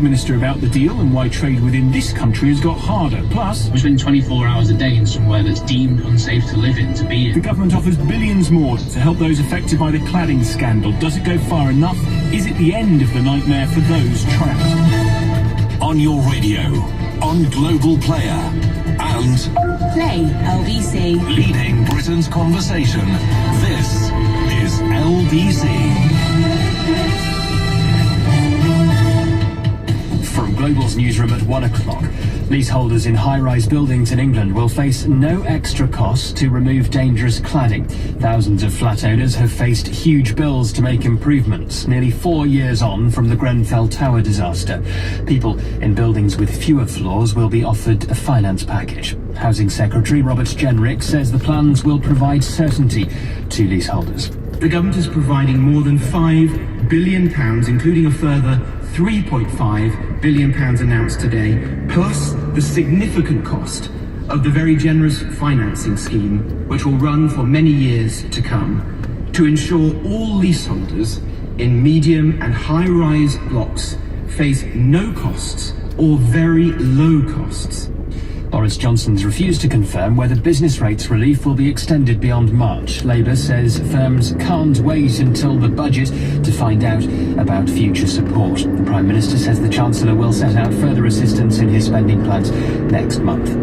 Minister about the deal and why trade within this country has got harder. Plus, we spend 24 hours a day in somewhere that's deemed unsafe to live in, to be in. The government offers billions more to help those affected by the cladding scandal. Does it go far enough? Is it the end of the nightmare for those trapped? On your radio, on Global Player, and Play LBC. Leading Britain's conversation. This is LBC. From Global's newsroom at 1 o'clock, leaseholders in high-rise buildings in England will face no extra costs to remove dangerous cladding. Thousands of flat owners have faced huge bills to make improvements, nearly 4 years on from the Grenfell Tower disaster. People in buildings with fewer floors will be offered a finance package. Housing Secretary Robert Jenrick says the plans will provide certainty to leaseholders. The government is providing more than £5 billion, including a further £3.5 billion announced today, plus the significant cost of the very generous financing scheme, which will run for many years to come, to ensure all leaseholders in medium and high-rise blocks face no costs or very low costs. Boris Johnson's refused to confirm whether business rates relief will be extended beyond March. Labour says firms can't wait until the budget to find out about future support. The Prime Minister says the Chancellor will set out further assistance in his spending plans next month.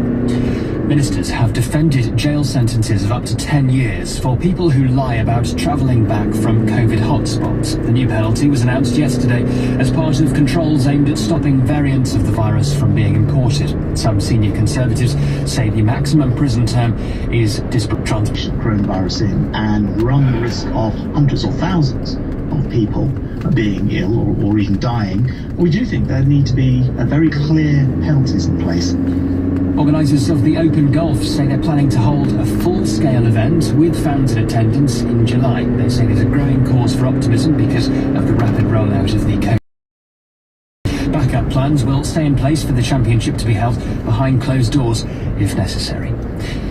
Ministers have defended jail sentences of up to 10 years for people who lie about travelling back from COVID hotspots. The new penalty was announced yesterday as part of controls aimed at stopping variants of the virus from being imported. Some senior Conservatives say the maximum prison term is disparate transmission. Coronavirus in and run the risk of hundreds or thousands of people being ill or even dying. We do think there need to be very clear penalties in place. Organisers of the Open Golf say they're planning to hold a full-scale event with fans in attendance in July. They say there's a growing cause for optimism because of the rapid rollout of the COVID. Backup plans will stay in place for the championship to be held behind closed doors if necessary.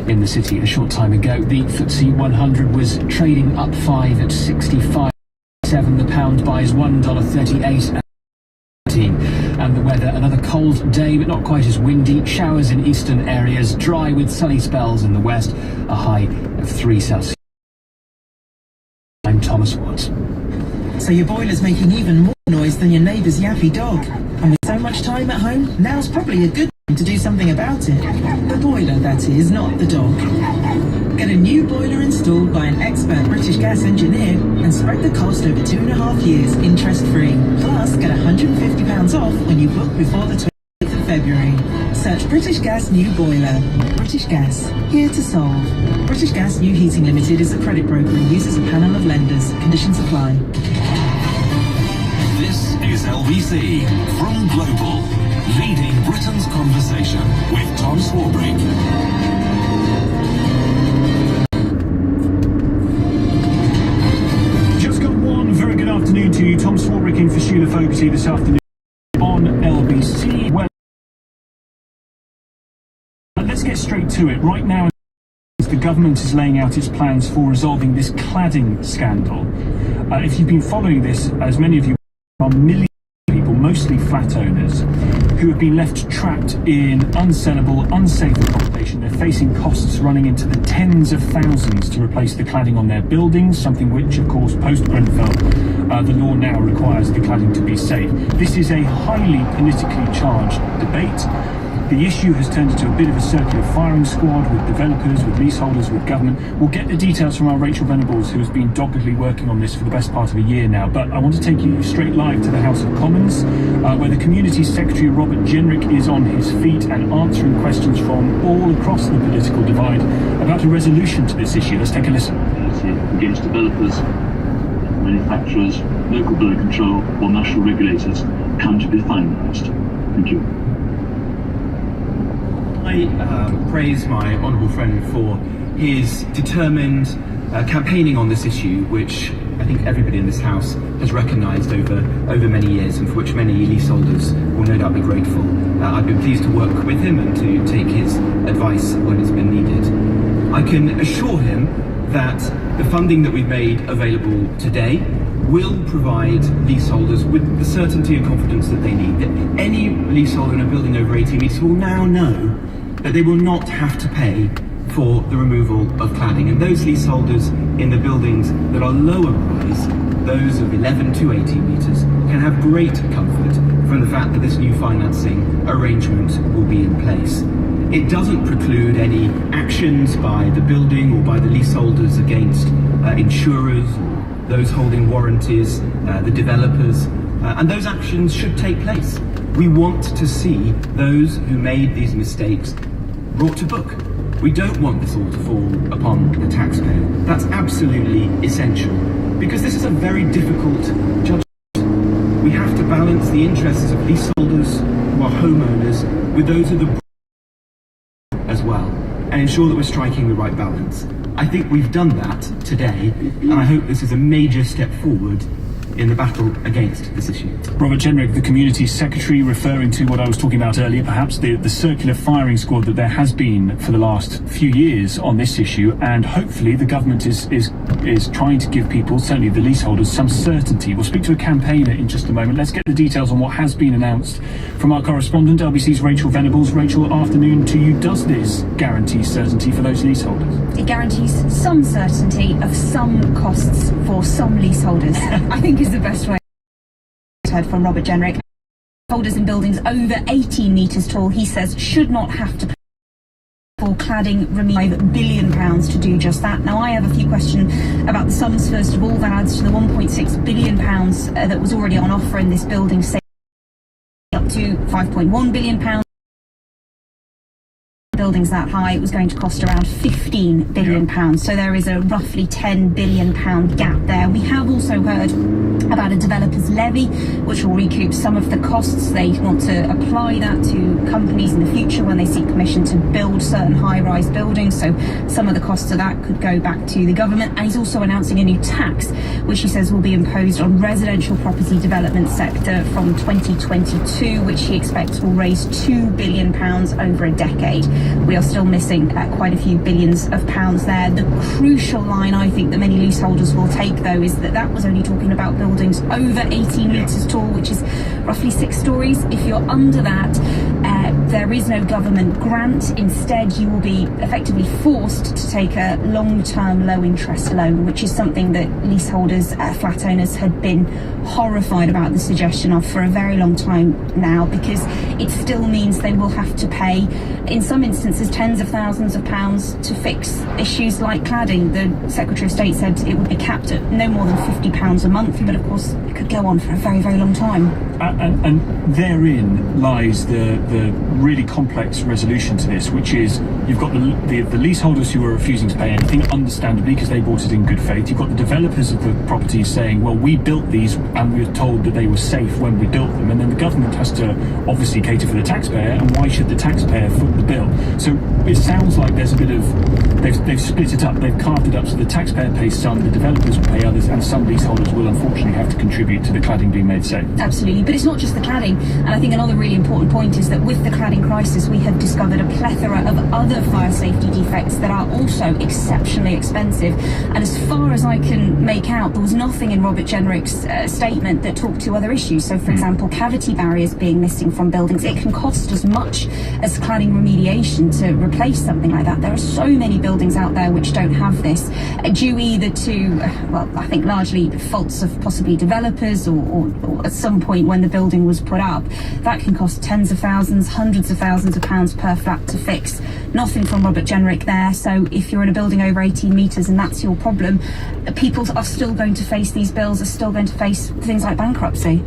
In the city a short time ago, the FTSE 100 was trading up 5 at 65.7. The pound buys $1.38. And the weather, another cold day but not quite as windy. Showers in eastern areas, dry with sunny spells in the west. A high of 3 Celsius. I'm Thomas Watts. So your boiler's making even more noise than your neighbour's yappy dog. And with so much time at home, now's probably a good time to do something about it. The boiler, that is, not the dog. Get a new boiler installed by an expert British Gas engineer and spread the cost over 2.5 years interest-free. Plus, get £150 off when you book before the 20th of February. Search British Gas New Boiler. British Gas, here to solve. British Gas New Heating Limited is a credit broker and uses a panel of lenders. Conditions apply. This is LBC from Global, leading Britain's conversation with Tom Swarbrick. Afternoon to you, Tom Swarbrick in for Sheila Fogarty this afternoon on LBC. Well, let's get straight to it. Right now, the government is laying out its plans for resolving this cladding scandal. If you've been following this, as many of you are, millions of people, mostly flat owners, who have been left trapped in unsellable, unsafe accommodation. They're facing costs running into the tens of thousands to replace the cladding on their buildings, something which, of course, post-Grenfell, the law now requires the cladding to be safe. This is a highly politically charged debate. The issue has turned into a bit of a circular firing squad with developers, with leaseholders, with government. We'll get the details from our Rachel Venables, who has been doggedly working on this for the best part of a year now. But I want to take you straight live to the House of Commons, where the Community Secretary Robert Jenrick is on his feet and answering questions from all across the political divide about a resolution to this issue. Let's take a listen. Against developers, manufacturers, local building control or national regulators can be finalised. Thank you. I praise my honourable friend for his determined campaigning on this issue, which I think everybody in this House has recognised over many years and for which many leaseholders will no doubt be grateful. I've been pleased to work with him and to take his advice when it's been needed. I can assure him that the funding that we've made available today will provide leaseholders with the certainty and confidence that they need. That any leaseholder in a building over 18 metres will now know that they will not have to pay for the removal of cladding. And those leaseholders in the buildings that are lower rise, those of 11 to 18 metres, can have great comfort from the fact that this new financing arrangement will be in place. It doesn't preclude any actions by the building or by the leaseholders against insurers or those holding warranties, the developers, and those actions should take place. We want to see those who made these mistakes brought to book. We don't want this all to fall upon the taxpayer. That's absolutely essential, because this is a very difficult judgment. We have to balance the interests of leaseholders who are homeowners with those of the as well, and ensure that we're striking the right balance. I think we've done that today, and I hope this is a major step forward in the battle against this issue. Robert Jenrick, the Community Secretary, referring to what I was talking about earlier, perhaps the circular firing squad that there has been for the last few years on this issue, and hopefully the government is trying to give people, certainly the leaseholders, some certainty. We'll speak to a campaigner in just a moment. Let's get the details on what has been announced from our correspondent, LBC's Rachel Venables. Rachel, afternoon to you. Does this guarantee certainty for those leaseholders? It guarantees some certainty of some costs for some leaseholders. I think is the best way. Heard from Robert Jenrick. Holders in buildings over 18 metres tall, he says, should not have to pay for cladding £5 billion to do just that. Now, I have a few questions about the sums. First of all, that adds to the £1.6 billion that was already on offer in this building, up to £5.1 billion. Buildings that high, it was going to cost around £15 billion. So there is a roughly £10 billion gap there. We have also heard about a developer's levy, which will recoup some of the costs. They want to apply that to companies in the future when they seek permission to build certain high-rise buildings. So some of the costs of that could go back to the government. And he's also announcing a new tax, which he says will be imposed on residential property development sector from 2022, which he expects will raise £2 billion over a decade. We are still missing quite a few billions of pounds there. The crucial line, I think, that many leaseholders will take, though, is that that was only talking about buildings over 18 metres tall, which is roughly 6 stories. If you're under that, there is no government grant. Instead, you will be effectively forced to take a long-term, low-interest loan, which is something that leaseholders, flat owners, had been horrified about the suggestion of for a very long time now, because it still means they will have to pay, in some instances, tens of thousands of pounds to fix issues like cladding. The Secretary of State said it would be capped at no more than £50 a month, but of course it could go on for a very, very long time. And therein lies the really complex resolution to this, which is you've got the leaseholders who are refusing to pay anything, understandably, because they bought it in good faith. You've got the developers of the properties saying, well, we built these and we were told that they were safe when we built them, and then the government has to obviously cater for the taxpayer, and why should the taxpayer foot the bill? So it sounds like there's a bit of, they've split it up, they've carved it up, so the taxpayer pays some, the developers will pay others, and some leaseholders will unfortunately have to contribute to the cladding being made safe. Absolutely, but it's not just the cladding, and I think another really important point is that with the cladding crisis, we have discovered a plethora of other fire safety defects that are also exceptionally expensive, and as far as I can make out, there was nothing in Robert Jenrick's statement that talked to other issues. So, for example, cavity barriers being missing from buildings, it can cost as much as cladding remediation to replace something like that. There are so many buildings out there which don't have this, due either to, well, I think largely faults of possibly developers or at some point when the building was put up. That can cost tens of thousands, hundreds of thousands of pounds per flat to fix. Nothing from Robert Jenrick there. So if you're in a building over 18 metres and that's your problem, people are still going to face these bills, are still going to face things like bankruptcy.